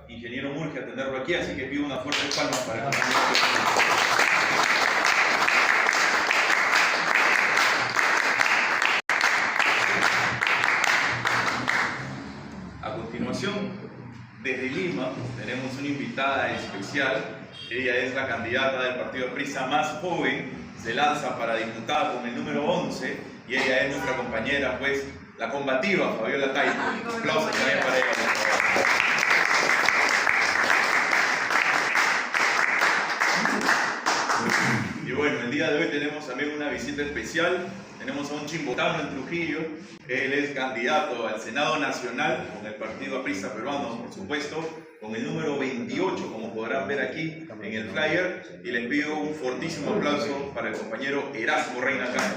ingeniero Murgia, tenerlo aquí, así que pido una fuerte palma para el compañero. A continuación, desde Lima, tenemos una invitada especial. Ella es la candidata del partido Aprisa más joven, se lanza para diputada con el número 11 y ella es nuestra compañera, pues, la combativa Fabiola Taipo. Aplausos también para ella, por favor. Y bueno, el día de hoy tenemos también una visita especial. Tenemos a un chimbotano en Trujillo. Él es candidato al Senado Nacional con el partido Aprisa Peruano, por supuesto, con el número 28, como podrán ver aquí en el flyer. Y les pido un fortísimo aplauso para el compañero Erasmo Reina Cano.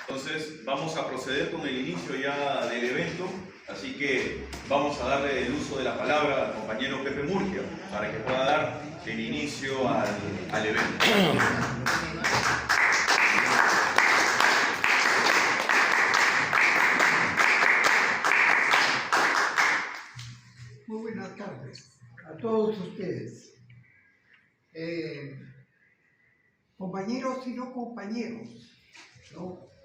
Entonces vamos a proceder con el inicio ya del evento, así que vamos a darle el uso de la palabra al compañero Pepe Murgia para que pueda dar el inicio al evento. Muy buenas tardes a todos ustedes, compañeros y no compañeros, ¿no?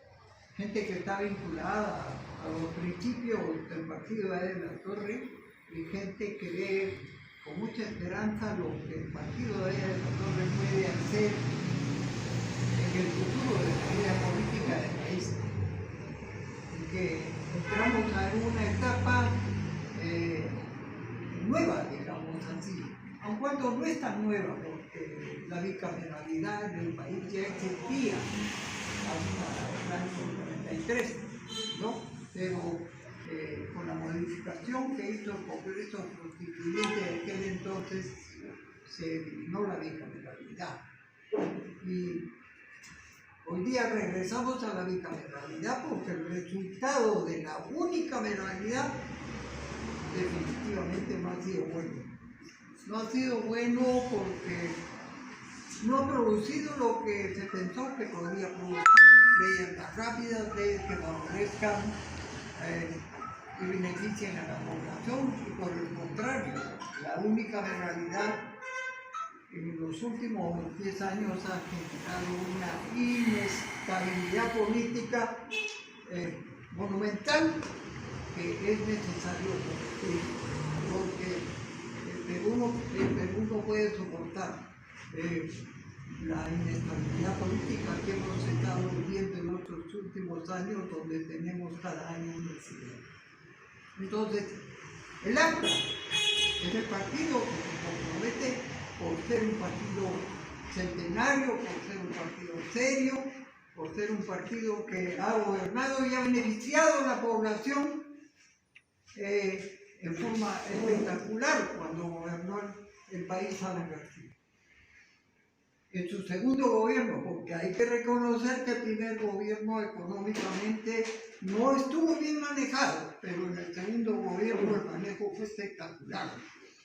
Gente que está vinculada a los principios del partido de la Torre y gente que ve con mucha esperanza lo que el partido de la Torre puede hacer en el futuro de la vida política del país. Y que entramos a una etapa nueva, digamos así, aun cuando no es tan nueva, porque la bicameralidad del país ya existía hasta el año 93, ¿no? Pero con la modificación que hizo el Congreso Constituyente de aquel entonces, se eliminó la bicameralidad. Y hoy día regresamos a la bicameralidad porque el resultado de la unicameralidad definitivamente no ha sido bueno. No ha sido bueno porque no ha producido lo que se pensó que podría producir, leyes más rápidas, leyes que favorezcan y beneficien a la población, y por el contrario, la unicameralidad en los últimos 10 años ha generado una inestabilidad política monumental que es necesario porque el Perú no puede soportar la inestabilidad política que hemos estado viviendo en estos últimos años, donde tenemos cada año un presidente. Entonces, el ACTA es el partido que se compromete por ser un partido centenario, por ser un partido serio, por ser un partido que ha gobernado y ha beneficiado a la población en forma espectacular cuando gobernó el país Alan García. En su segundo gobierno, porque hay que reconocer que el primer gobierno económicamente no estuvo bien manejado, pero en el segundo gobierno el manejo fue espectacular.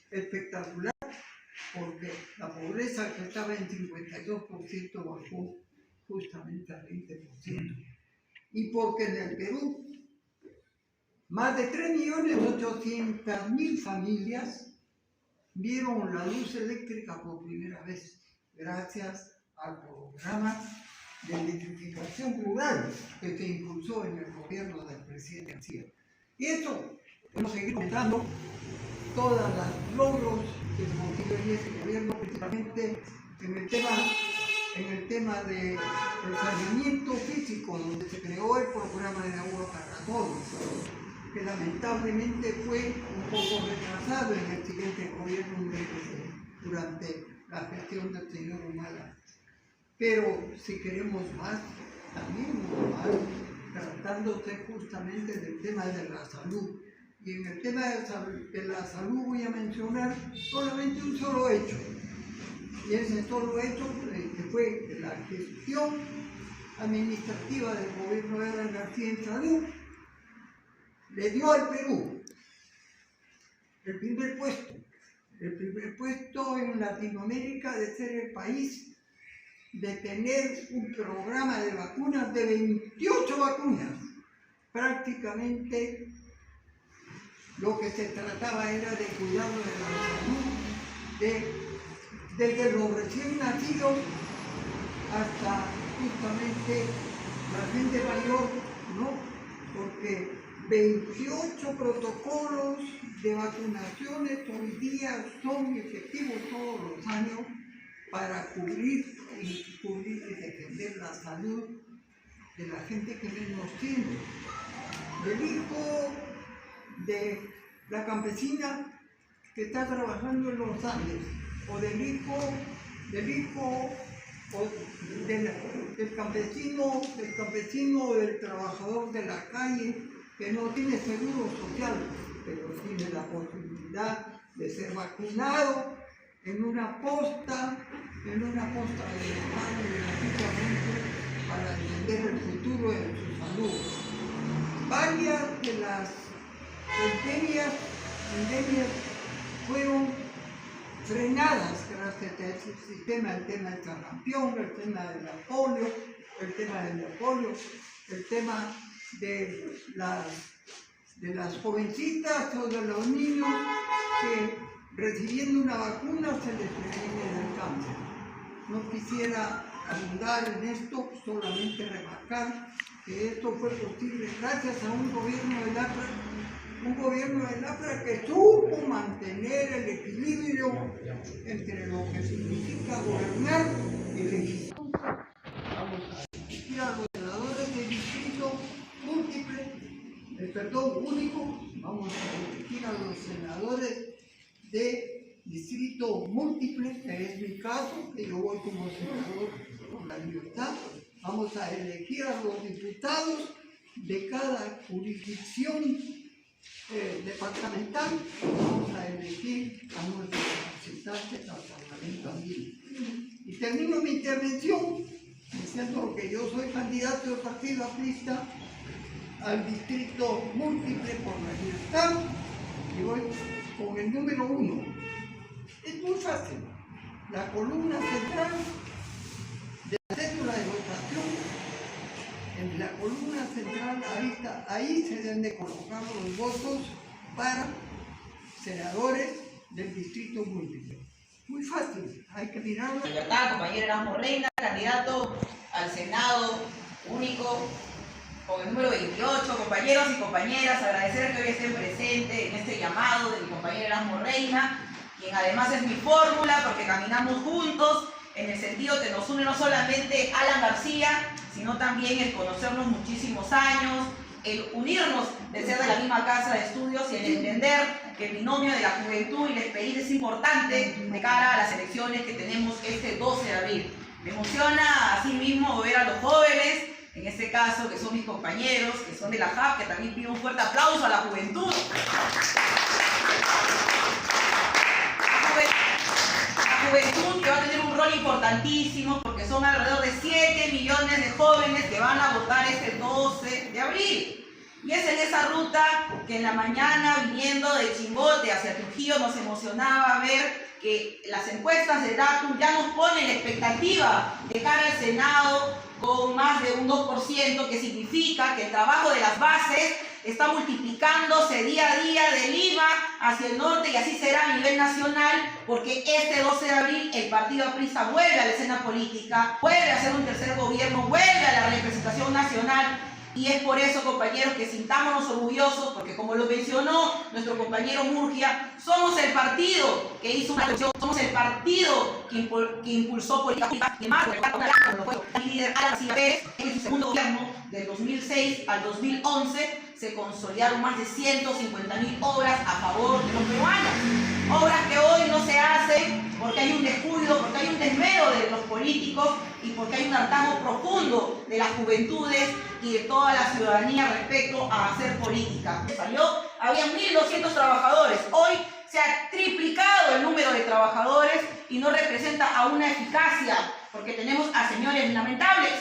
Espectacular porque la pobreza que estaba en 52% bajó justamente al 20%. Y porque en el Perú más de 3.800.000 familias vieron la luz eléctrica por primera vez, gracias al programa de electrificación rural que se impulsó en el gobierno del presidente García. Y esto, hemos seguido comentando todos los logros que se consiguió en ese gobierno, principalmente en el tema del saneamiento físico, donde se creó el programa de agua para todos, que lamentablemente fue un poco retrasado en el siguiente gobierno durante la gestión del señor Humala. Pero si queremos más, también más, tratándose justamente del tema de la salud. Y en el tema de la salud voy a mencionar solamente un solo hecho. Y ese solo hecho que fue la gestión administrativa del gobierno de Alan García en salud, le dio al Perú el primer puesto en Latinoamérica de ser el país de tener un programa de vacunas de 28 vacunas. Prácticamente lo que se trataba era de cuidado de la salud, desde los recién nacidos hasta justamente la gente mayor, ¿no? Porque 28 protocolos de vacunaciones hoy día son efectivos todos los años para cubrir y defender la salud de la gente que menos tiene. Del hijo de la campesina que está trabajando en los Andes, o del hijo o del campesino o del trabajador de la calle que no tiene seguro social, pero tiene la posibilidad de ser vacunado en una posta de para defender el futuro de su salud. Varias de las pandemias fueron frenadas gracias a ese sistema, el tema del sarampión, el tema de la polio, el tema de las jovencitas o de los niños que recibiendo una vacuna se les previene del cáncer. No quisiera abundar en esto, solamente remarcar que esto fue posible gracias a un gobierno del APRA que supo mantener el equilibrio entre lo que significa gobernar y legislar. Vamos a elegir a los senadores de distrito único, vamos a elegir a los senadores de distrito múltiple, que es mi caso, que yo voy como senador por la libertad. Vamos a elegir a los diputados de cada jurisdicción departamental. Vamos a elegir a nuestros representantes al Parlamento andino. Y termino mi intervención diciendo que yo soy candidato del Partido Aprista al distrito múltiple por la libertad y voy con el número 1. Es muy fácil. La columna central de la cédula de votación, en la columna central, ahí se deben de colocar los votos para senadores del distrito múltiple. Muy fácil, hay que mirarlo. Libertad, compañero Erasmo Reina, candidato al Senado único con el número 28. Compañeros y compañeras, agradecer que hoy estén presentes en este llamado de mi compañero Erasmo Reina, quien además es mi fórmula porque caminamos juntos en el sentido que nos une no solamente Alan García, sino también el conocernos muchísimos años, el unirnos de ser de la misma casa de estudios y el entender que el binomio de la juventud y la experiencia es importante de cara a las elecciones que tenemos este 12 de abril. Me emociona asimismo ver a los jóvenes, en este caso que son mis compañeros, que son de la JAP, que también pido un fuerte aplauso a la juventud. La juventud que va a tener un rol importantísimo porque son alrededor de 7 millones de jóvenes que van a votar este 12 de abril. Y es en esa ruta que en la mañana, viniendo de Chimbote hacia Trujillo, nos emocionaba ver que las encuestas de Datum ya nos ponen la expectativa de cara al Senado con más de un 2%, que significa que el trabajo de las bases está multiplicándose día a día de Lima hacia el norte y así será a nivel nacional, porque este 12 de abril el Partido Aprista vuelve a la escena política, vuelve a ser un tercer gobierno, vuelve a la representación nacional. Y es por eso, compañeros, que sintámonos orgullosos, porque como lo mencionó nuestro compañero Murgia, somos el partido que hizo una revolución, somos el partido que impulsó políticas que más el líder Alan García Pérez en su segundo gobierno, del 2006 al 2011, se consolidaron más de 150.000 obras a favor de los peruanos. Obras que hoy no se hacen porque hay un descuido, porque hay un desmero de los políticos y porque hay un hartazgo profundo de las juventudes y de toda la ciudadanía respecto a hacer política. Había 1.200 trabajadores, hoy se ha triplicado el número de trabajadores y no representa a una eficacia, porque tenemos a señores lamentables,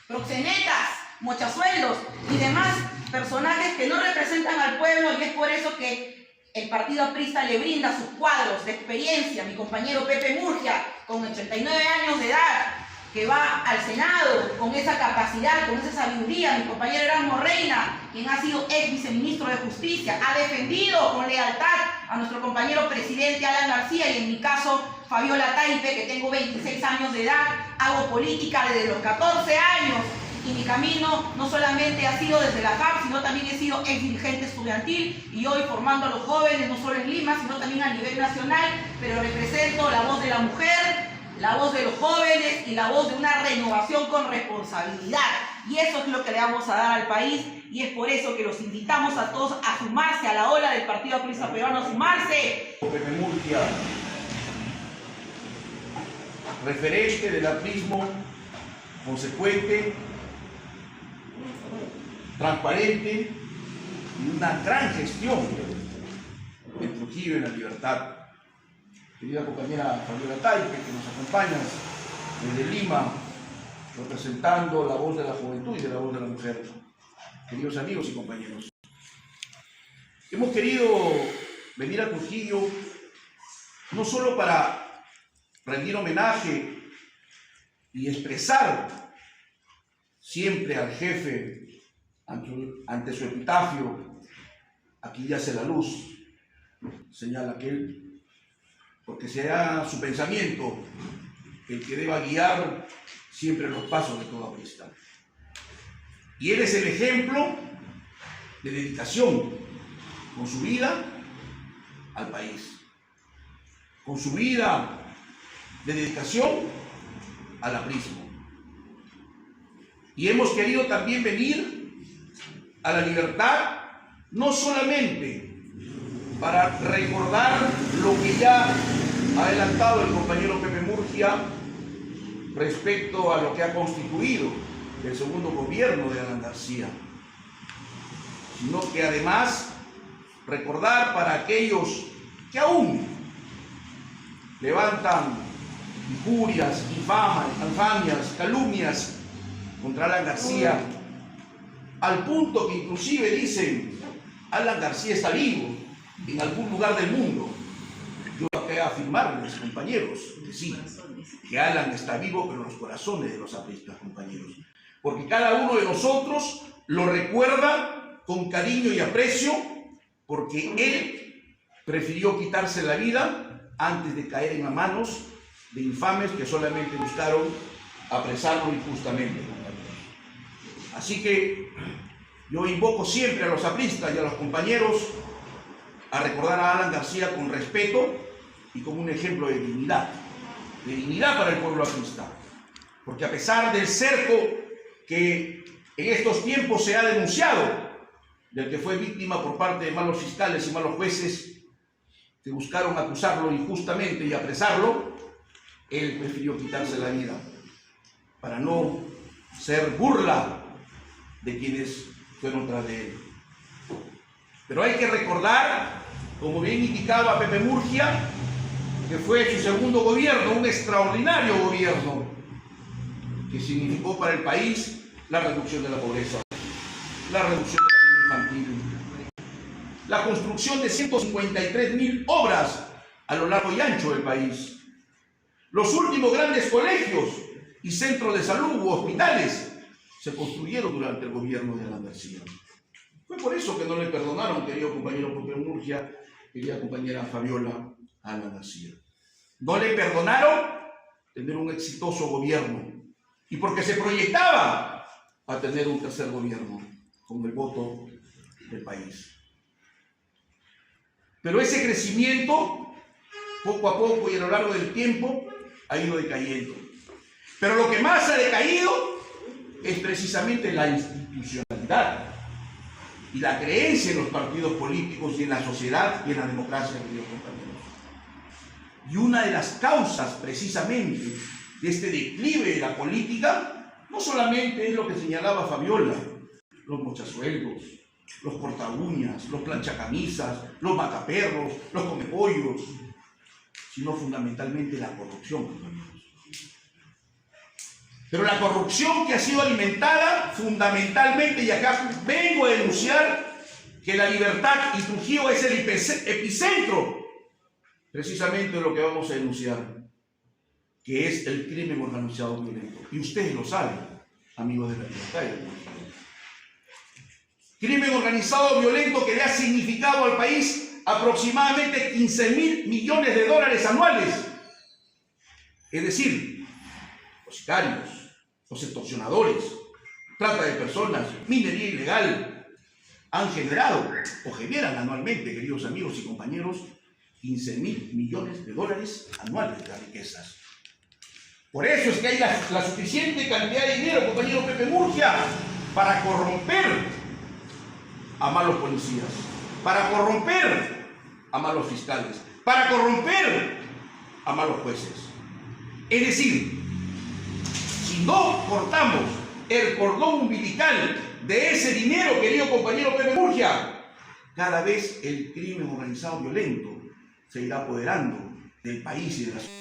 proxenetas, mochasueldos y demás personajes que no representan al pueblo, y es por eso que el Partido Aprista le brinda sus cuadros de experiencia. Mi compañero Pepe Murgia, con 89 años de edad, que va al Senado con esa capacidad, con esa sabiduría, mi compañero Erasmo Reina, quien ha sido ex viceministro de Justicia, ha defendido con lealtad a nuestro compañero presidente Alan García, y en mi caso Fabiola Taipe, que tengo 26 años de edad, hago política desde los 14 años, y mi camino no solamente ha sido desde la FAP, sino también he sido ex dirigente estudiantil, y hoy formando a los jóvenes, no solo en Lima, sino también a nivel nacional, pero represento la voz de la mujer, la voz de los jóvenes y la voz de una renovación con responsabilidad. Y eso es lo que le vamos a dar al país, y es por eso que los invitamos a todos a sumarse a la ola del Partido Aprista Peruano, a sumarse. Pepe Murgia, referente del aprismo, consecuente, transparente y una gran gestión en Trujillo y en la libertad. Querida compañera Fabiola Taipe, que nos acompaña desde Lima, representando la voz de la juventud y de la voz de la mujer. Queridos amigos y compañeros, hemos querido venir a Trujillo no solo para rendir homenaje y expresar siempre al jefe ante su epitafio: aquí yace la luz, señala aquel, porque sea su pensamiento el que deba guiar siempre los pasos de toda aprista. Y él es el ejemplo de dedicación con su vida al país, con su vida de dedicación al aprismo. Y hemos querido también venir a la libertad no solamente para recordar lo que ya ha adelantado el compañero Pepe Murgia respecto a lo que ha constituido el segundo gobierno de Alan García, sino que además recordar para aquellos que aún levantan injurias, infamias, calumnias contra Alan García, al punto que inclusive dicen: Alan García está vivo en algún lugar del mundo. Yo tengo que afirmarles, compañeros, que sí, que Alan está vivo, pero en los corazones de los apristas, compañeros, porque cada uno de nosotros lo recuerda con cariño y aprecio, porque él prefirió quitarse la vida antes de caer en las manos de infames que solamente buscaron apresarlo injustamente, compañeros. Así que yo invoco siempre a los apristas y a los compañeros a recordar a Alan García con respeto y como un ejemplo de dignidad para el pueblo aprista, porque a pesar del cerco que en estos tiempos se ha denunciado, del que fue víctima por parte de malos fiscales y malos jueces que buscaron acusarlo injustamente y apresarlo, él prefirió quitarse la vida para no ser burla de quienes fueron tras de él. Pero hay que recordar, como bien indicaba Pepe Murgia, que fue su segundo gobierno, un extraordinario gobierno que significó para el país la reducción de la pobreza, la reducción de la vida infantil, la construcción de 153.000 obras a lo largo y ancho del país, los últimos grandes colegios y centros de salud u hospitales se construyeron durante el gobierno de Alan García. Fue por eso que no le perdonaron, querido compañero Pepe Murgia, querida compañera Fabiola, a Alan García. No le perdonaron tener un exitoso gobierno y porque se proyectaba a tener un tercer gobierno con el voto del país. Pero ese crecimiento, poco a poco y a lo largo del tiempo, ha ido decayendo. Pero lo que más ha decaído es precisamente la institucionalidad y la creencia en los partidos políticos y en la sociedad y en la democracia, queridos compañeros. Y una de las causas precisamente de este declive de la política no solamente es lo que señalaba Fabiola, los mochasueldos, los cortaúñas, los planchacamisas, los mataperros, los comepollos, sino fundamentalmente la corrupción, compañeros. Pero la corrupción que ha sido alimentada fundamentalmente, y acá vengo a denunciar que La Libertad y Trujillo es el epicentro precisamente de lo que vamos a denunciar, que es el crimen organizado violento. Y ustedes lo saben, amigos de la libertad y de la democracia. Crimen organizado violento que le ha significado al país aproximadamente 15.000 millones de dólares anuales. Es decir, los sicarios, los extorsionadores, trata de personas, minería ilegal, han generado o generan anualmente, queridos amigos y compañeros, 15.000 millones de dólares anuales de riquezas. Por eso es que hay la suficiente cantidad de dinero, compañero Pepe Murgia, para corromper a malos policías, para corromper a malos fiscales, para corromper a malos jueces. Es decir, si no cortamos el cordón umbilical de ese dinero, querido compañero Pepe Murgia, cada vez el crimen organizado violento se irá apoderando del país y de la sociedad.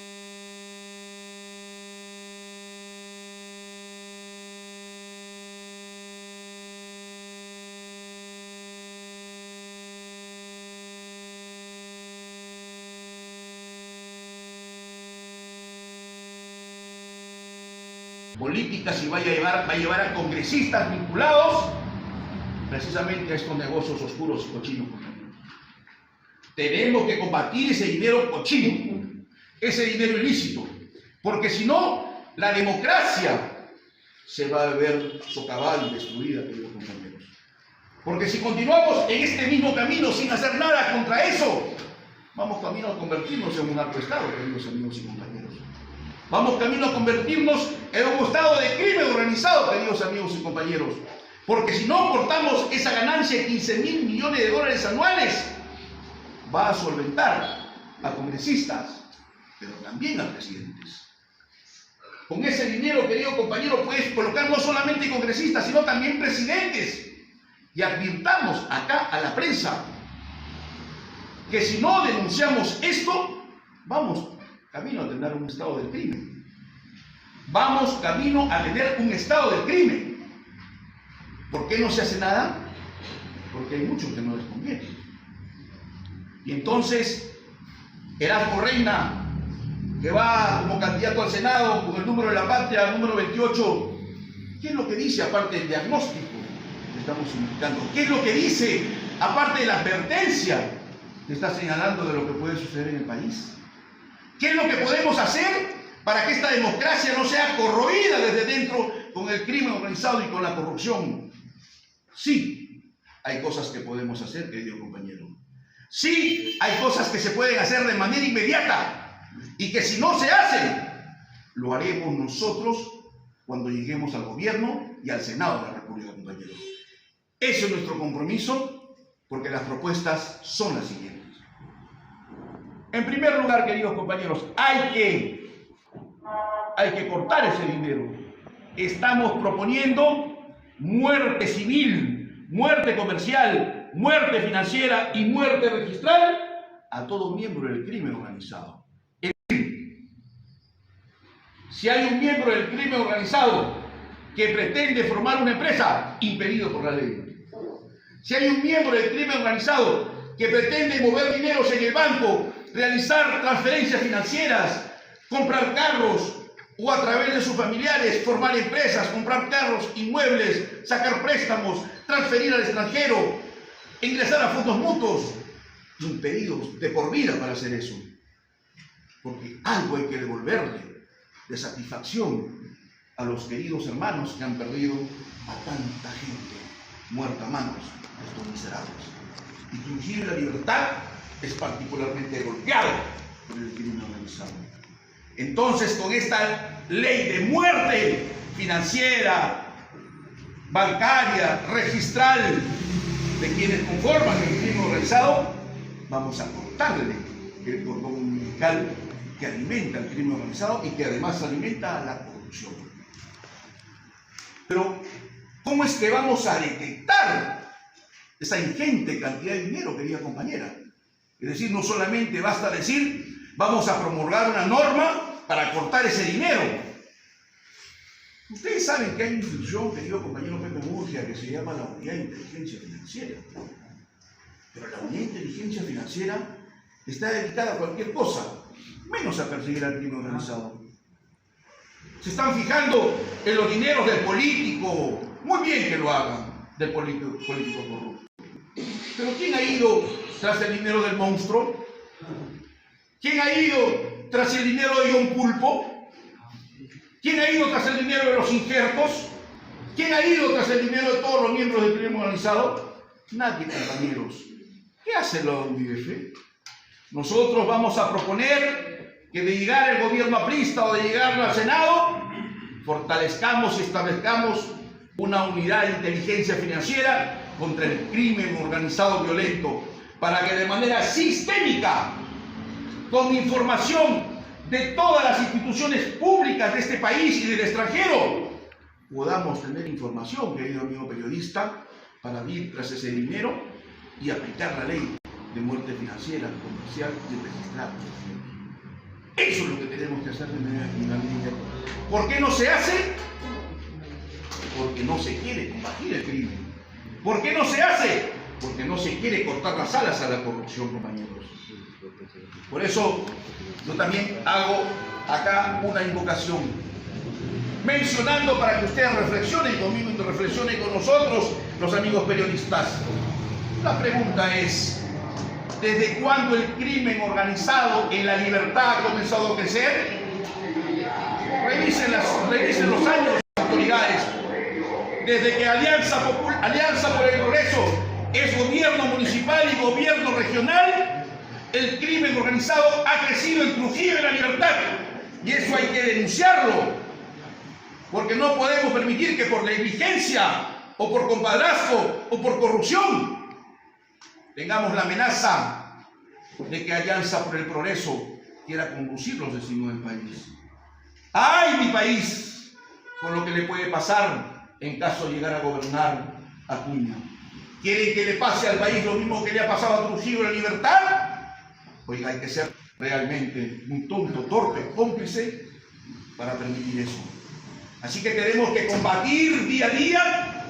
Políticas y va a llevar a congresistas vinculados precisamente a estos negocios oscuros y cochinos. Tenemos que combatir ese dinero cochino, ese dinero ilícito, porque si no, la democracia se va a ver socavada y destruida, queridos compañeros. Porque si continuamos en este mismo camino sin hacer nada contra eso, vamos camino a convertirnos en un narcoestado, queridos amigos y compañeros. Vamos camino a convertirnos en un estado de crimen organizado, queridos amigos y compañeros. Porque si no cortamos esa ganancia de 15.000 millones de dólares anuales, va a solventar a congresistas, pero también a presidentes. Con ese dinero, querido compañero, puedes colocar no solamente congresistas, sino también presidentes. Y advirtamos acá a la prensa que si no denunciamos esto, vamos camino a tener un estado del crimen. Vamos camino a tener un estado del crimen. ¿Por qué no se hace nada? Porque hay muchos que no les conviene. Y entonces, Erasmo Reina, que va como candidato al Senado con el número de la patria, número 28, ¿qué es lo que dice aparte del diagnóstico que estamos indicando? ¿Qué es lo que dice aparte de la advertencia que está señalando de lo que puede suceder en el país? ¿Qué es lo que podemos hacer para que esta democracia no sea corroída desde dentro con el crimen organizado y con la corrupción? Sí, hay cosas que podemos hacer, querido compañero. Sí, hay cosas que se pueden hacer de manera inmediata y que si no se hacen, lo haremos nosotros cuando lleguemos al gobierno y al Senado de la República, compañeros. Ese es nuestro compromiso, porque las propuestas son las siguientes. En primer lugar, queridos compañeros, hay que cortar ese dinero. Estamos proponiendo muerte civil, muerte comercial, muerte financiera y muerte registral a todo miembro del crimen organizado. Es decir, si hay un miembro del crimen organizado que pretende formar una empresa, impedido por la ley. Si hay un miembro del crimen organizado que pretende mover dineros en el banco, realizar transferencias financieras, comprar carros o a través de sus familiares formar empresas, comprar carros, inmuebles, sacar préstamos, transferir al extranjero, ingresar a fondos mutuos, impedidos de por vida para hacer eso. Porque algo hay que devolverle de satisfacción a los queridos hermanos que han perdido a tanta gente muerta a manos de estos miserables. Inclusive la libertad es particularmente golpeado por el crimen organizado. Entonces, con esta ley de muerte financiera, bancaria, registral de quienes conforman el crimen organizado, vamos a cortarle el cordón umbilical que alimenta el crimen organizado y que además alimenta la corrupción. Pero, ¿cómo es que vamos a detectar esa ingente cantidad de dinero, querida compañera? Es decir, no solamente basta decir, vamos a promulgar una norma para cortar ese dinero. Ustedes saben que hay una institución, querido compañero Pepe Murgia, que se llama la Unidad de Inteligencia Financiera. Pero la Unidad de Inteligencia Financiera está dedicada a cualquier cosa, menos a perseguir al crimen organizado. Se están fijando en los dineros del político. Muy bien que lo hagan, del político corrupto. Pero ¿quién ha ido tras el dinero del monstruo? ¿Quién ha ido tras el dinero de John Pulpo? ¿Quién ha ido tras el dinero de los injertos? ¿Quién ha ido tras el dinero de todos los miembros del crimen organizado? Nadie, compañeros. ¿Qué hace la UDF? Nosotros vamos a proponer que de llegar el gobierno aprista o de llegar al Senado, fortalezcamos y establezcamos una unidad de inteligencia financiera contra el crimen organizado violento, para que de manera sistémica, con información de todas las instituciones públicas de este país y del extranjero, podamos tener información, querido amigo periodista, para ir tras ese dinero y aplicar la ley de muerte financiera, comercial y registrada. Eso es lo que tenemos que hacer de manera inmediata. ¿Por qué no se hace? Porque no se quiere combatir el crimen. ¿Por qué no se hace? Porque no se quiere cortar las alas a la corrupción, compañeros. Por eso yo también hago acá una invocación, mencionando para que ustedes reflexionen conmigo y reflexionen con nosotros, los amigos periodistas. La pregunta es, ¿desde cuándo el crimen organizado en la libertad ha comenzado a crecer? Revisen los años, autoridades. Desde que Alianza por el Progreso es gobierno municipal y gobierno regional, el crimen organizado ha crecido en Trujillo en la libertad. Y eso hay que denunciarlo, porque no podemos permitir que por negligencia, o por compadrazgo, o por corrupción, tengamos la amenaza de que Alianza por el Progreso quiera conducir los destinos del país. ¡Ay, mi país! Con lo que le puede pasar en caso de llegar a gobernar Acuña. ¿Quieren que le pase al país lo mismo que le ha pasado a Trujillo en la libertad? Oiga, hay que ser realmente un tonto, torpe, cómplice para permitir eso. Así que tenemos que combatir día a día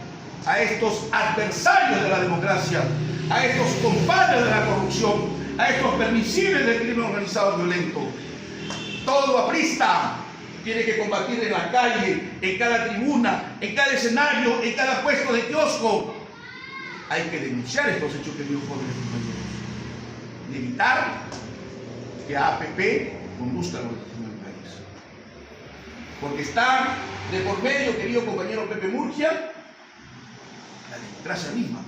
a estos adversarios de la democracia, a estos compadres de la corrupción, a estos permisibles del crimen organizado violento. Todo aprista tiene que combatir en la calle, en cada tribuna, en cada escenario, en cada puesto de kiosco. Hay que denunciar estos hechos, queridos jóvenes compañeros, y evitar que APP conduzca los destinos del país. Porque está de por medio, querido compañero Pepe Murgia, la democracia misma.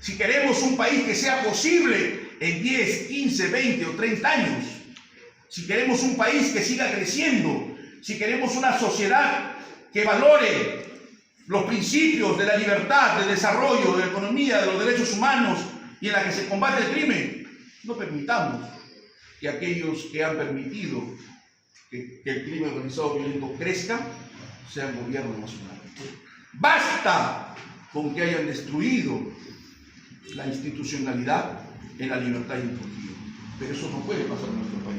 Si queremos un país que sea posible en 10, 15, 20 o 30 años, si queremos un país que siga creciendo, si queremos una sociedad que valore los principios de la libertad, del desarrollo, de la economía, de los derechos humanos y en la que se combate el crimen, no permitamos que aquellos que han permitido que el crimen organizado violento crezca sean gobierno nacional. Basta con que hayan destruido la institucionalidad en la libertad y en Trujillo. Pero eso no puede pasar en nuestro país.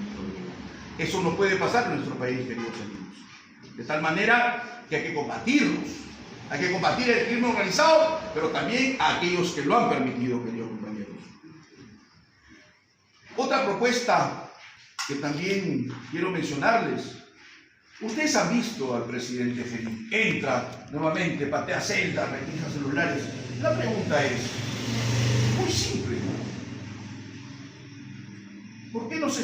Eso no puede pasar en nuestro país, queridos amigos. De tal manera que hay que combatirlos. Hay que combatir el crimen organizado, pero también a aquellos que lo han permitido, queridos compañeros. Otra propuesta que también quiero mencionarles. Ustedes han visto al presidente Felipe. Entra nuevamente, patea celdas, requisa celulares. La pregunta es muy simple. ¿Por qué no se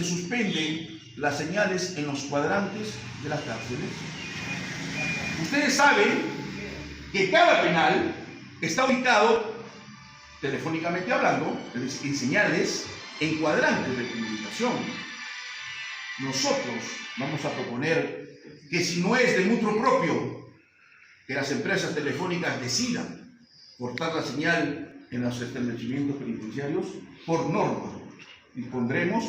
suspenden las señales en los cuadrantes de las cárceles? Ustedes saben que cada penal está ubicado, telefónicamente hablando, en señales en cuadrantes de comunicación. Nosotros vamos a proponer que si no es de mutuo propio, que las empresas telefónicas decidan cortar la señal en los establecimientos penitenciarios, por norma dispondremos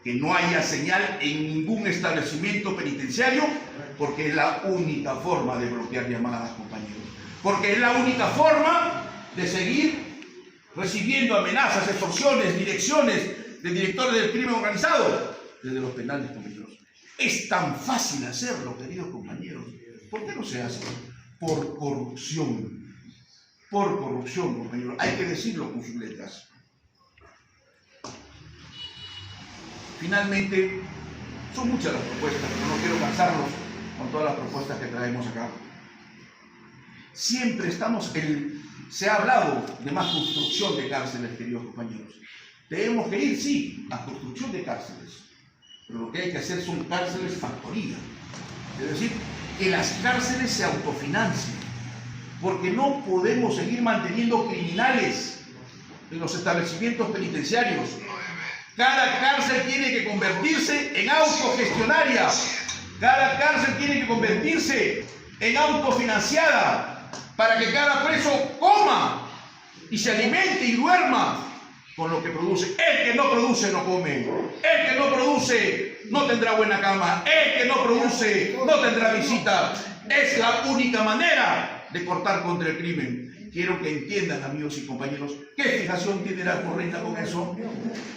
que no haya señal en ningún establecimiento penitenciario, porque es la única forma de bloquear llamadas, compañeros. Porque es la única forma de seguir recibiendo amenazas, extorsiones, direcciones de directores del crimen organizado desde los penales, compañeros. Es tan fácil hacerlo, queridos compañeros. ¿Por qué no se hace? Por corrupción. Por corrupción, compañeros. Hay que decirlo con sus letras. Finalmente, Son muchas las propuestas, pero no quiero cansarlos con todas las propuestas que traemos acá. Siempre se ha hablado de más construcción de cárceles, queridos compañeros. Tenemos que ir, sí, a construcción de cárceles, pero lo que hay que hacer son cárceles factoría. Es decir, que las cárceles se autofinancien, porque no podemos seguir manteniendo criminales en los establecimientos penitenciarios. Cada cárcel tiene que convertirse en autogestionaria. Cada cárcel tiene que convertirse en autofinanciada para que cada preso coma y se alimente y duerma con lo que produce. El que no produce no come. El que no produce no tendrá buena cama. El que no produce no tendrá visita. Es la única manera de cortar contra el crimen. Quiero que entiendan, amigos y compañeros, ¿qué fijación tiene la corriente con eso?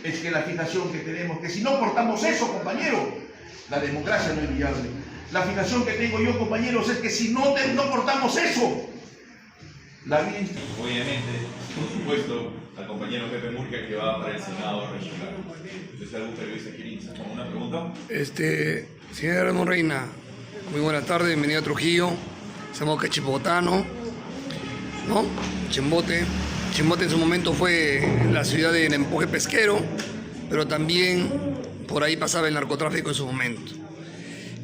Es que la fijación que tenemos, que si no cortamos eso, compañeros, la democracia no es viable. La fijación que tengo yo, compañeros, es que si no cortamos eso, la vida... Obviamente, por supuesto, al compañero Pepe Murcia, que va para el Senado regional. ¿Usted algún periodista quiere iniciar con una pregunta? Señor Ramón Reina, muy buenas tardes, bienvenido a Trujillo. Somos cachipotano, ¿no? Chimbote en su momento fue la ciudad del empuje pesquero, pero también por ahí pasaba el narcotráfico en su momento.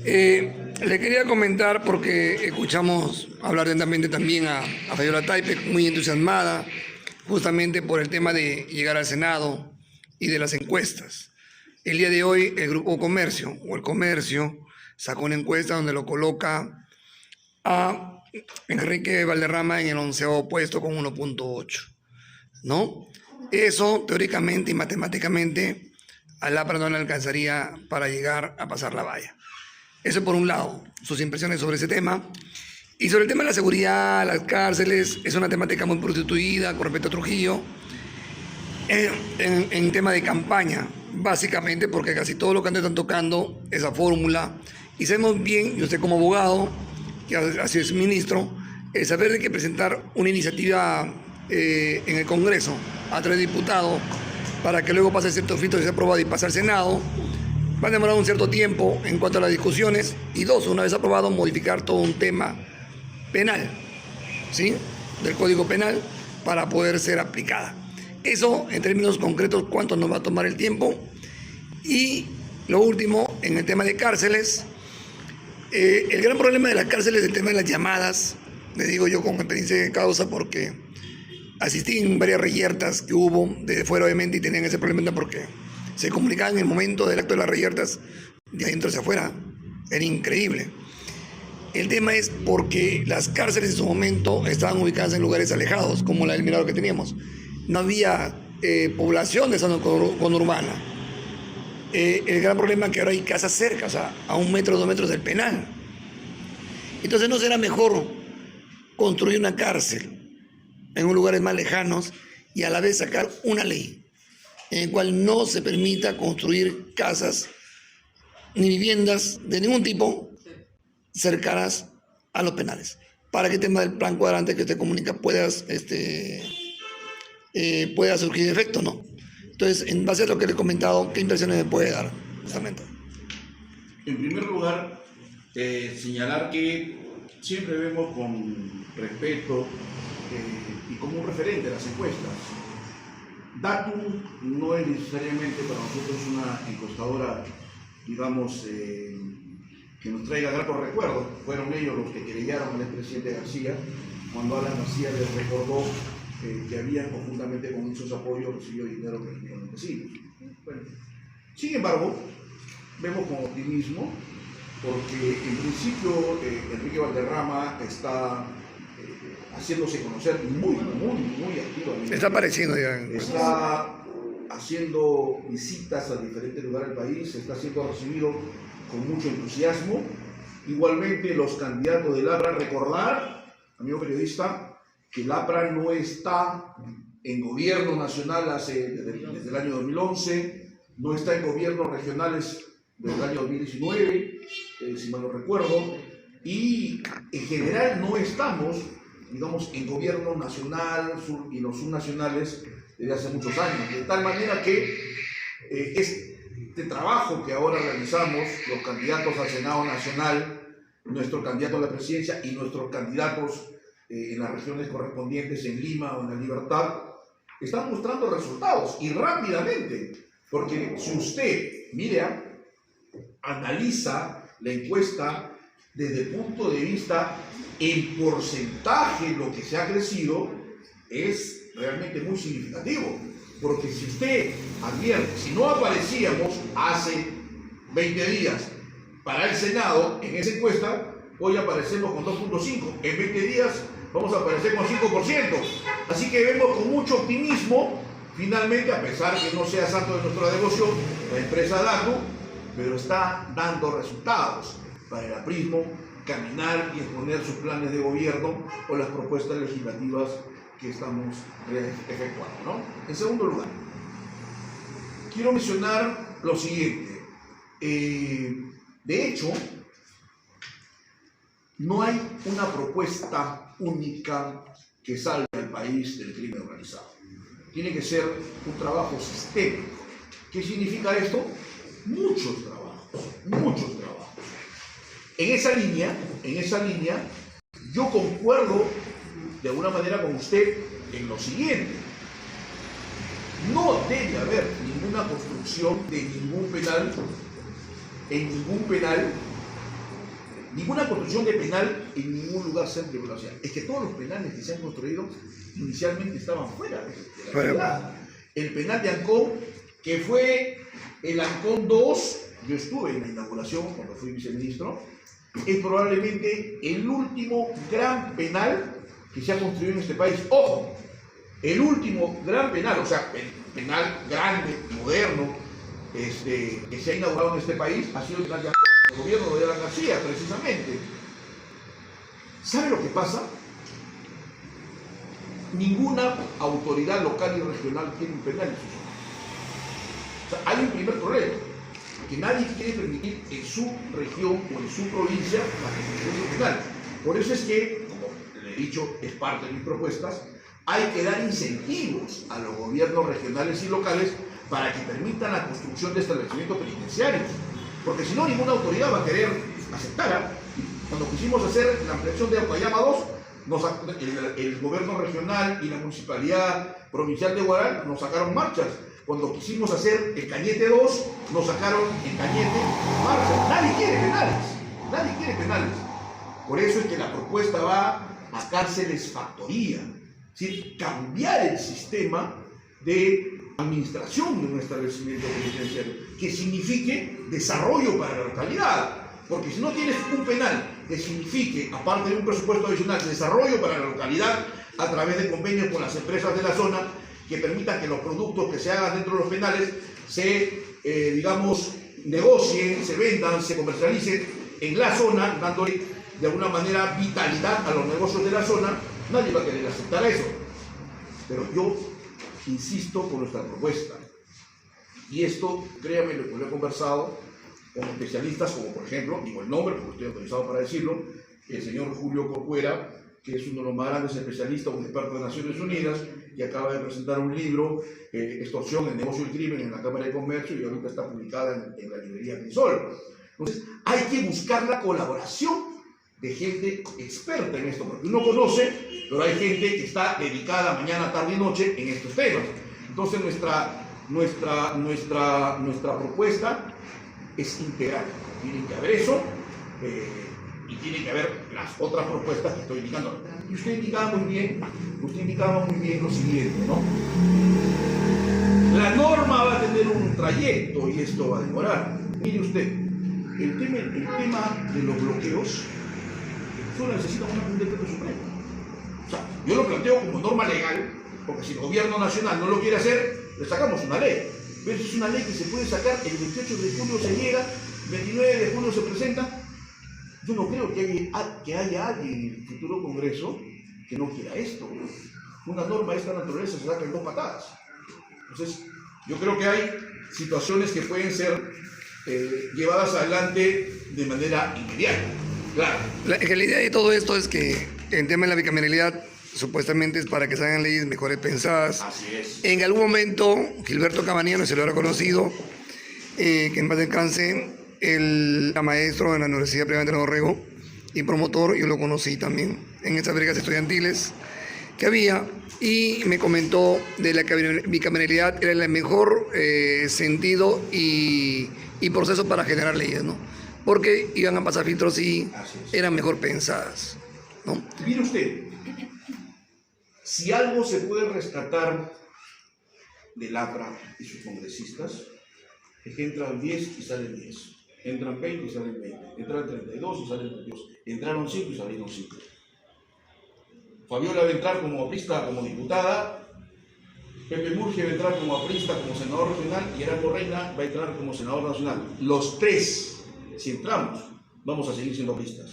Le quería comentar, porque escuchamos hablar atentamente también a Fabiola Taype, muy entusiasmada, justamente por el tema de llegar al Senado y de las encuestas. El día de hoy el Grupo Comercio, o el Comercio, sacó una encuesta donde lo coloca a Enrique Valderrama en el 11º puesto con 1.8, ¿no? Eso, teóricamente y matemáticamente, al APRA no le alcanzaría para llegar a pasar la valla. Eso por un lado, sus impresiones sobre ese tema. Y sobre el tema de la seguridad, las cárceles, es una temática muy prostituida con respecto a Trujillo. En tema de campaña, básicamente porque casi todo lo que están tocando esa fórmula. Y sabemos bien, y usted como abogado, que así es ministro, el saber de que presentar una iniciativa en el Congreso a través de diputados para que luego pase cierto filtro y sea aprobado y pase al Senado, va a demorar un cierto tiempo en cuanto a las discusiones. Y dos, una vez aprobado, modificar todo un tema penal, ¿sí?, del Código Penal para poder ser aplicada. Eso, en términos concretos, cuánto nos va a tomar el tiempo. Y lo último, en el tema de cárceles, el gran problema de las cárceles es el tema de las llamadas. Le digo yo con experiencia de causa, porque asistí en varias reyertas que hubo desde fuera, obviamente, y tenían ese problema porque se comunicaban en el momento del acto de las reyertas de adentro hacia afuera. Era increíble. El tema es porque las cárceles en su momento estaban ubicadas en lugares alejados, como la del Mirador que teníamos. No había población de zona conurbana. El gran problema es que ahora hay casas cerca, o sea, a 1 metro, 2 metros del penal. Entonces, ¿no será mejor construir una cárcel en lugares más lejanos y a la vez sacar una ley en la cual no se permita construir casas ni viviendas de ningún tipo cercanas a los penales, para que el tema del plan cuadrante que usted comunica pueda surgir efecto, ¿no? Entonces, en base a lo que le he comentado, ¿qué impresiones me puede dar justamente? En primer lugar, señalar que siempre vemos con respeto y como un referente las encuestas. Datum no es necesariamente para nosotros una encuestadora, digamos, que nos traiga gratos recuerdos. Fueron ellos los que querellaron al expresidente García cuando Alan García les recordó que habían, conjuntamente con muchos apoyos, recibido dinero de los campesinos. Bueno, sin embargo, vemos con optimismo, porque en principio Enrique Valderrama está haciéndose conocer muy activamente. Está apareciendo ya. Está haciendo visitas a diferentes lugares del país, está siendo recibido con mucho entusiasmo. Igualmente los candidatos del APRA, recordar, amigo periodista, que el APRA no está en gobierno nacional desde el año 2011, no está en gobiernos regionales desde el año 2019, si mal no recuerdo, y en general no estamos, digamos, en gobierno nacional y los subnacionales desde hace muchos años, de tal manera que es este trabajo que ahora realizamos, los candidatos al Senado Nacional, nuestro candidato a la presidencia y nuestros candidatos en las regiones correspondientes en Lima o en La Libertad, están mostrando resultados y rápidamente, porque si usted, mire, analiza la encuesta desde el punto de vista en porcentaje, lo que se ha crecido es realmente muy significativo, porque si usted advierte, si no aparecíamos hace 20 días para el Senado en esa encuesta, hoy aparecemos con 2.5, en 20 días vamos a aparecer con 5%, así que vemos con mucho optimismo, finalmente, a pesar que no sea santo de nuestra devoción, la empresa DACU, pero está dando resultados para el aprismo, caminar y exponer sus planes de gobierno o las propuestas legislativas que estamos efectuando, ¿no? En segundo lugar, quiero mencionar lo siguiente. De hecho, no hay una propuesta única que salve al país del crimen organizado. Tiene que ser un trabajo sistémico. ¿Qué significa esto? Muchos trabajos, muchos trabajos. En esa línea, yo concuerdo de alguna manera con usted en lo siguiente. No debe haber ninguna construcción de ningún penal, ninguna construcción de penal en ningún lugar céntrico de la ciudad. Es que todos los penales que se han construido inicialmente estaban fuera de la ciudad. El penal de Ancón, que fue el Ancón 2, yo estuve en la inauguración cuando fui viceministro, es probablemente el último gran penal que se ha construido en este país. Ojo, el último gran penal, o sea, el penal grande, moderno, que se ha inaugurado en este país, ha sido el penal de Ancón, el gobierno de Alan García, precisamente. ¿Sabe lo que pasa? Ninguna autoridad local y regional tiene un penal en su zona. O sea, hay un primer problema, que nadie quiere permitir en su región o en su provincia la construcción de un penal. Por eso es que, como le he dicho, es parte de mis propuestas, hay que dar incentivos a los gobiernos regionales y locales para que permitan la construcción de establecimientos penitenciarios. Porque si no, ninguna autoridad va a querer aceptar. Cuando quisimos hacer la ampliación de Ocayama 2, el gobierno regional y la municipalidad provincial de Huaral nos sacaron marchas. Cuando quisimos hacer el Cañete 2, nos sacaron el Cañete marchas. Nadie quiere penales. Por eso es que la propuesta va a cárceles factoría. Es decir, cambiar el sistema de administración de un establecimiento penitenciario, que signifique desarrollo para la localidad. Porque si no tienes un penal que signifique, aparte de un presupuesto adicional, desarrollo para la localidad a través de convenios con las empresas de la zona, que permitan que los productos que se hagan dentro de los penales se, negocien, se vendan, se comercialicen en la zona, dándole de alguna manera vitalidad a los negocios de la zona, nadie va a querer aceptar eso. Pero yo insisto con nuestra propuesta. Y esto, créanme, lo he conversado con especialistas como, por ejemplo, digo el nombre porque estoy autorizado para decirlo, el señor Julio Corcuera, que es uno de los más grandes especialistas, un experto de Naciones Unidas, que acaba de presentar un libro, Extorsión, el negocio del crimen, en la Cámara de Comercio, y ahorita está publicada en la librería Crisol. Entonces, hay que buscar la colaboración de gente experta en esto, porque uno conoce, pero hay gente que está dedicada mañana, tarde y noche en estos temas. Entonces, nuestra propuesta es integral. Tiene que haber eso, y tiene que haber las otras propuestas que estoy indicando. Y usted indicaba muy bien lo siguiente, ¿no? La norma va a tener un trayecto y esto va a demorar. Mire usted, el tema de los bloqueos solo necesita una sentencia del Supremo. O sea, yo lo planteo como norma legal, porque si el gobierno nacional no lo quiere hacer, le sacamos una ley. Pero es una ley que se puede sacar, el 28 de julio se llega, 29 de julio se presenta. Yo no creo que haya alguien en el futuro Congreso que no quiera esto. Una norma de esta naturaleza se saca en 2 patadas. Entonces, yo creo que hay situaciones que pueden ser llevadas adelante de manera inmediata. Claro. La idea de todo esto es que en tema de la bicameralidad supuestamente es para que salgan leyes mejores pensadas. Así es. En algún momento Gilberto Cabanilla, no se lo ha reconocido, que en paz descanse, el maestro de la Universidad Privada de Dorrego y promotor, yo lo conocí también en estas brigadas estudiantiles que había, y me comentó de la bicameralidad era el mejor sentido y proceso para generar leyes, ¿no? Porque iban a pasar filtros y eran mejor pensadas, ¿no? Mire usted, si algo se puede rescatar del APRA y sus congresistas, es que entran 10 y salen 10, entran 20 y salen 20, entran 32 y salen 32, entraron 5 y salieron 5. Fabiola va a entrar como aprista, como diputada, Pepe Murgia va a entrar como aprista, como senador regional, y Heraldo Reina va a entrar como senador nacional. Los tres, si entramos, vamos a seguir siendo apristas.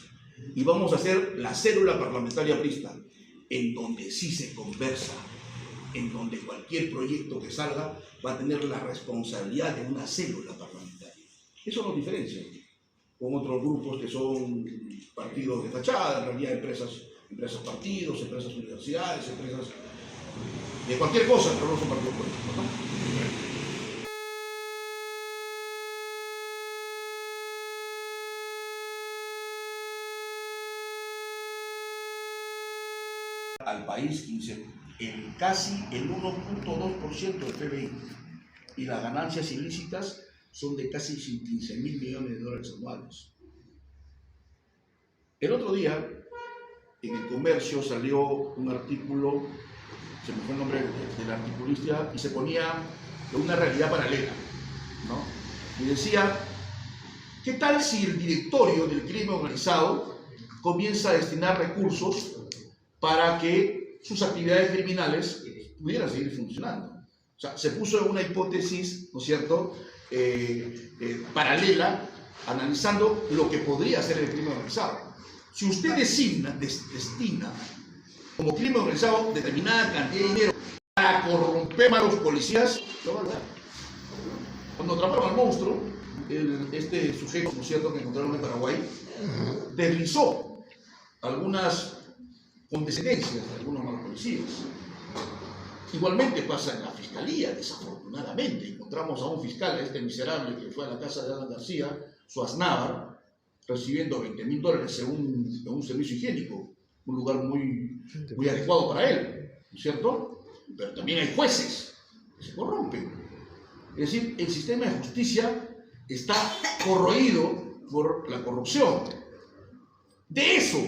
Y vamos a hacer la célula parlamentaria aprista, en donde sí se conversa, en donde cualquier proyecto que salga va a tener la responsabilidad de una célula parlamentaria. Eso nos diferencia con otros grupos que son partidos de fachada, en realidad empresas partidos, empresas universidades, empresas de cualquier cosa, pero no son partidos políticos, ¿no? Al país casi el 1.2% del PBI, y las ganancias ilícitas son de casi 15.000 millones de dólares anuales. El otro día, en El Comercio salió un artículo, se me fue el nombre del articulista, y se ponía una realidad paralela, ¿no? Y decía, ¿qué tal si el directorio del crimen organizado comienza a destinar recursos para que sus actividades criminales pudieran seguir funcionando? O sea, se puso en una hipótesis, ¿no es cierto?, paralela, analizando lo que podría ser el crimen organizado. Si usted destina como crimen organizado determinada cantidad de dinero para corromper a los policías, lo va a lograr. Cuando atraparon al monstruo, este sujeto, ¿no es cierto?, que encontraron en Paraguay, deslizó algunas condescendencias de algunos malos policías. Igualmente pasa en la fiscalía, desafortunadamente. Encontramos a un fiscal, este miserable que fue a la casa de Alan García, Suaznávar, recibiendo $20.000 según un servicio higiénico, un lugar muy adecuado para él, ¿no es cierto? Pero también hay jueces que se corrompen. Es decir, el sistema de justicia está corroído por la corrupción. De eso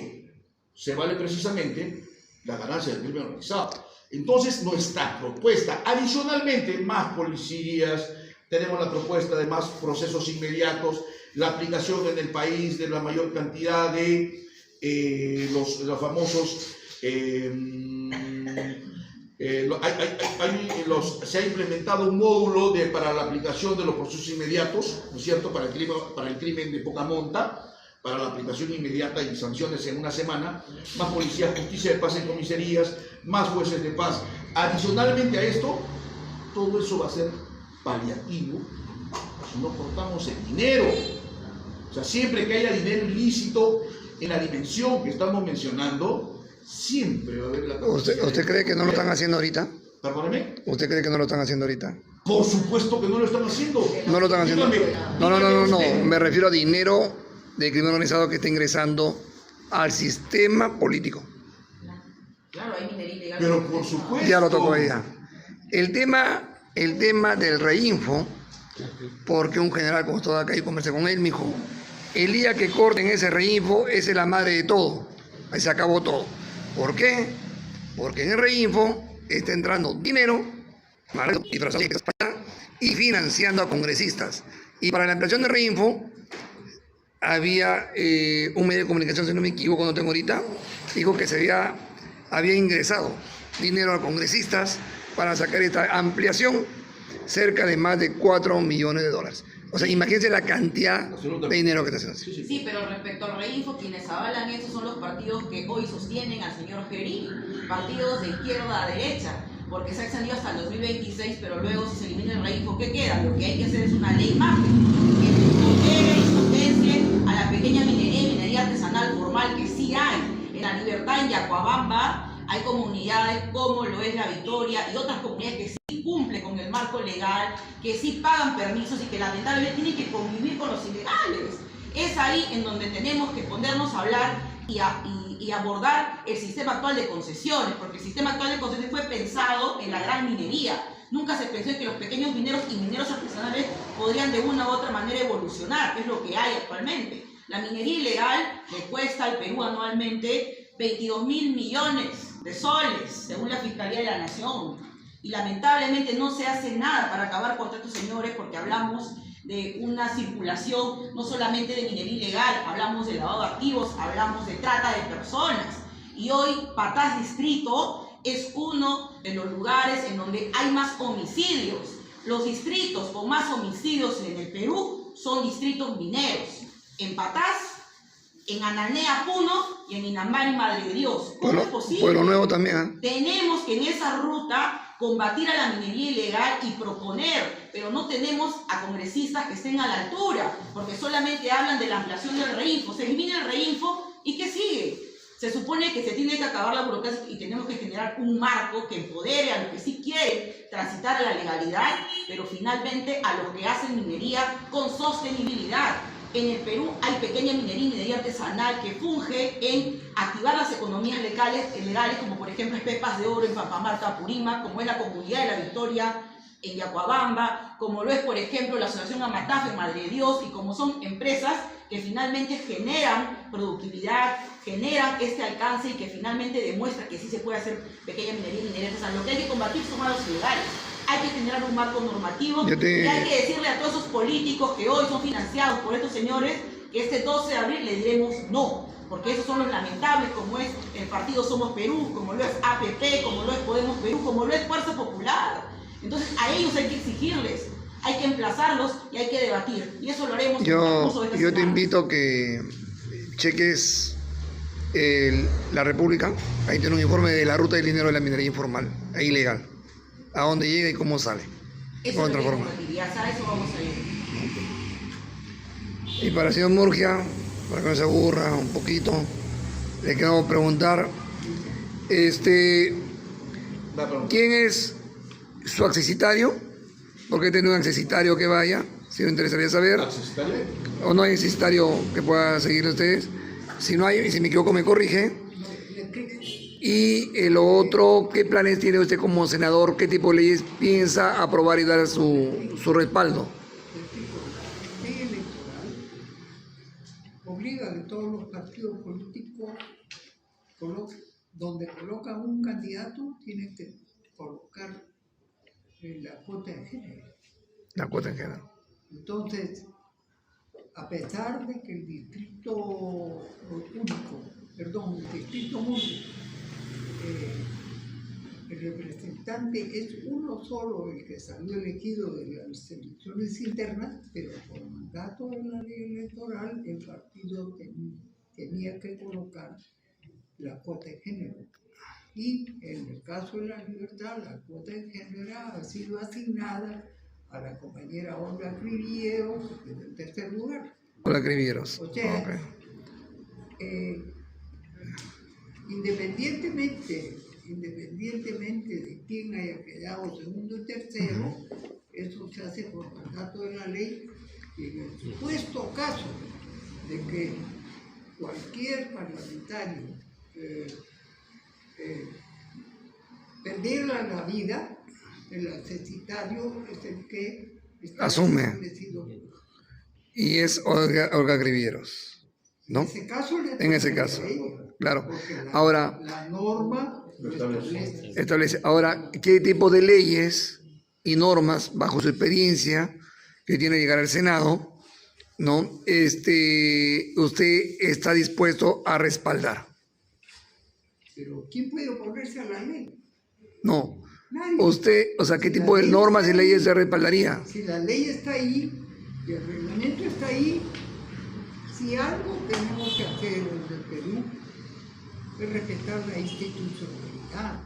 se vale precisamente la ganancia del crimen organizado. Entonces, nuestra propuesta, adicionalmente, más policías, tenemos la propuesta de más procesos inmediatos, la aplicación en el país de la mayor cantidad de los famosos, se ha implementado un módulo para la aplicación de los procesos inmediatos, ¿no es cierto?, para el crimen de poca monta, para la aplicación inmediata y sanciones en una semana, más policías, justicia de paz en comisarías, más jueces de paz. Adicionalmente a esto, todo eso va a ser paliativo si no cortamos el dinero. O sea, siempre que haya dinero ilícito en la dimensión que estamos mencionando, siempre va a haber la capacidad. ¿Usted cree que no lo están haciendo ahorita? ¿Perdóneme? ¿Usted cree que no lo están haciendo ahorita? Por supuesto que no lo están haciendo. No lo están haciendo. No. Me refiero a dinero de crimen organizado que está ingresando al sistema político. Claro, hay minería ilegal. Pero por supuesto. Ya lo tocó ella. El tema del reinfo, porque un general como estaba acá y conversé con él, me dijo, el día que corten ese reinfo, esa es la madre de todo. Ahí se acabó todo. ¿Por qué? Porque en el reinfo está entrando dinero y financiando a congresistas. Y para la ampliación de reinfo, había un medio de comunicación, si no me equivoco, no tengo ahorita, dijo que había ingresado dinero a congresistas para sacar esta ampliación, cerca de más de $4 millones. O sea, imagínense la cantidad de dinero que está haciendo. Sí, pero respecto al reinfo, quienes avalan eso son los partidos que hoy sostienen al señor Gerí, partidos de izquierda a derecha, porque se ha extendido hasta el 2026, pero luego si se elimina el reinfo, ¿qué queda? Lo que hay que hacer es una ley marketing, que tolere y potencie a la pequeña minería artesanal formal que sí hay. En La Libertad, en Yacuabamba, hay comunidades como lo es La Victoria y otras comunidades que sí cumplen con el marco legal, que sí pagan permisos y que lamentablemente tienen que convivir con los ilegales. Es ahí en donde tenemos que ponernos a hablar y abordar el sistema actual de concesiones, porque el sistema actual de concesiones fue pensado en la gran minería. Nunca se pensó en que los pequeños mineros y mineros artesanales podrían de una u otra manera evolucionar, que es lo que hay actualmente. La minería ilegal le cuesta al Perú anualmente 22.000 millones de soles, según la Fiscalía de la Nación. Y lamentablemente no se hace nada para acabar contra estos señores, porque hablamos de una circulación no solamente de minería ilegal, hablamos de lavado de activos, hablamos de trata de personas. Y hoy Patás Distrito es uno de los lugares en donde hay más homicidios. Los distritos con más homicidios en el Perú son distritos mineros. En Patás, en Ananea, Puno y en Inambari, Madre de Dios. ¿Cómo es posible? Pueblo Nuevo también. Tenemos que en esa ruta combatir a la minería ilegal y proponer, pero no tenemos a congresistas que estén a la altura, porque solamente hablan de la ampliación del REINFO. Se elimina el REINFO y ¿qué sigue? Se supone que se tiene que acabar la burocracia y tenemos que generar un marco que empodere a los que sí quieren transitar a la legalidad, pero finalmente a los que hacen minería con sostenibilidad. En el Perú hay pequeña minería y minería artesanal que funge en activar las economías legales, como por ejemplo es Pepas de Oro en Pampamarca, Purímac, como es la Comunidad de la Victoria en Yacuabamba, como lo es por ejemplo la Asociación Amatafe en Madre de Dios, y como son empresas que finalmente generan productividad, generan este alcance y que finalmente demuestran que sí se puede hacer pequeña minería y minería artesanal. Lo que hay que combatir son a los ilegales. Hay que generar un marco normativo y hay que decirle a todos esos políticos que hoy son financiados por estos señores que este 12 de abril le diremos no, porque esos son los lamentables, como es el partido Somos Perú, como lo es APP, como lo es Podemos Perú, como lo es Fuerza Popular. Entonces a ellos hay que exigirles, hay que emplazarlos y hay que debatir, y eso lo haremos en el curso de esta Yo te semana. invito a que cheques la República. Ahí tiene un informe de la ruta del dinero de la minería informal e ilegal, a dónde llega y cómo sale. Eso Con es otra lo que forma. compartirías, a eso vamos a ir. Y para el señor Murgia, para que no se aburra un poquito, le queremos preguntar, ¿quién es su accesitario? ¿Por qué tiene un accesitario que vaya? Si nos interesaría saber. ¿Accesitario? ¿O no hay accesitario que pueda seguir ustedes? Si no hay, si me equivoco me corrige. Y lo otro, ¿qué planes tiene usted como senador? ¿Qué tipo de leyes piensa aprobar y dar su respaldo? La ley electoral obliga a todos los partidos políticos, donde colocan un candidato, tienen que colocar la cuota de género. La cuota en género. Entonces, a pesar de que el distrito único, el representante es uno solo el que salió elegido de las elecciones internas, pero por mandato de la ley electoral el partido tenía que colocar la cuota de género. Y en el caso de la Libertad, la cuota de género ha sido asignada a la compañera Olga Crivieros, que es el tercer lugar. Hola, Crivieros. O sea, Okay. Independientemente de quién haya quedado segundo y tercero, eso se hace por mandato de la ley, y en el supuesto caso de que cualquier parlamentario perdiera la vida, el accesitario es el que está Asume. establecido. Y es Olga Crivieros, ¿no? En ese caso, Claro. porque Ahora, la norma lo establece. establece. Ahora, ¿qué tipo de leyes y normas, bajo su experiencia, que tiene que llegar al Senado, ¿no? Usted está dispuesto a respaldar? Pero ¿quién puede oponerse a la ley? No. Nadie. Usted, o sea, ¿qué Si tipo la de ley normas y está ahí, leyes se respaldaría? Si la ley está ahí y el reglamento está ahí, si algo tenemos que hacer en el Perú es respetar la institucionalidad.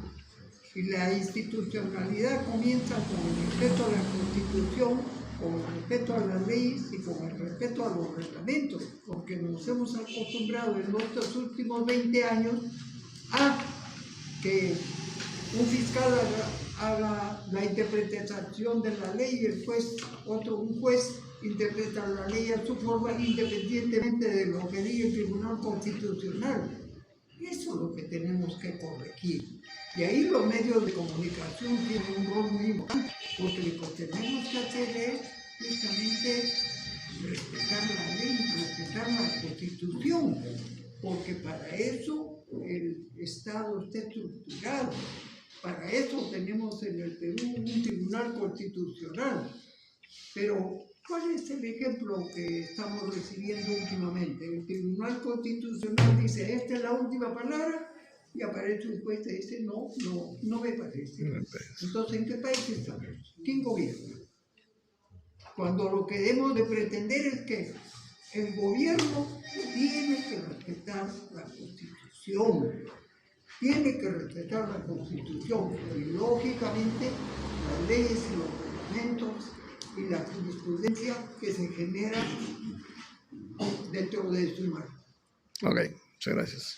Y la institucionalidad comienza con el respeto a la Constitución, con el respeto a las leyes y con el respeto a los reglamentos, porque nos hemos acostumbrado en estos últimos 20 años a que un fiscal haga la interpretación de la ley y el juez, un juez interpreta la ley a su forma independientemente de lo que diga el Tribunal Constitucional. Eso es lo que tenemos que corregir. Y ahí los medios de comunicación tienen un rol muy importante, porque lo que tenemos que hacer es justamente respetar la ley, respetar la Constitución, porque para eso el Estado está estructurado. Para eso tenemos en el Perú un Tribunal Constitucional. Pero, ¿cuál es el ejemplo que estamos recibiendo últimamente? El Tribunal Constitucional dice, esta es la última palabra, y aparece un juez que dice, no me parece. Entonces, ¿en qué país estamos? ¿Quién gobierna? Cuando lo que debemos de pretender es que el gobierno tiene que respetar la Constitución. Tiene que respetar la Constitución y, lógicamente, las leyes y los reglamentos y la jurisprudencia que se genera dentro de su marco. Ok, muchas gracias.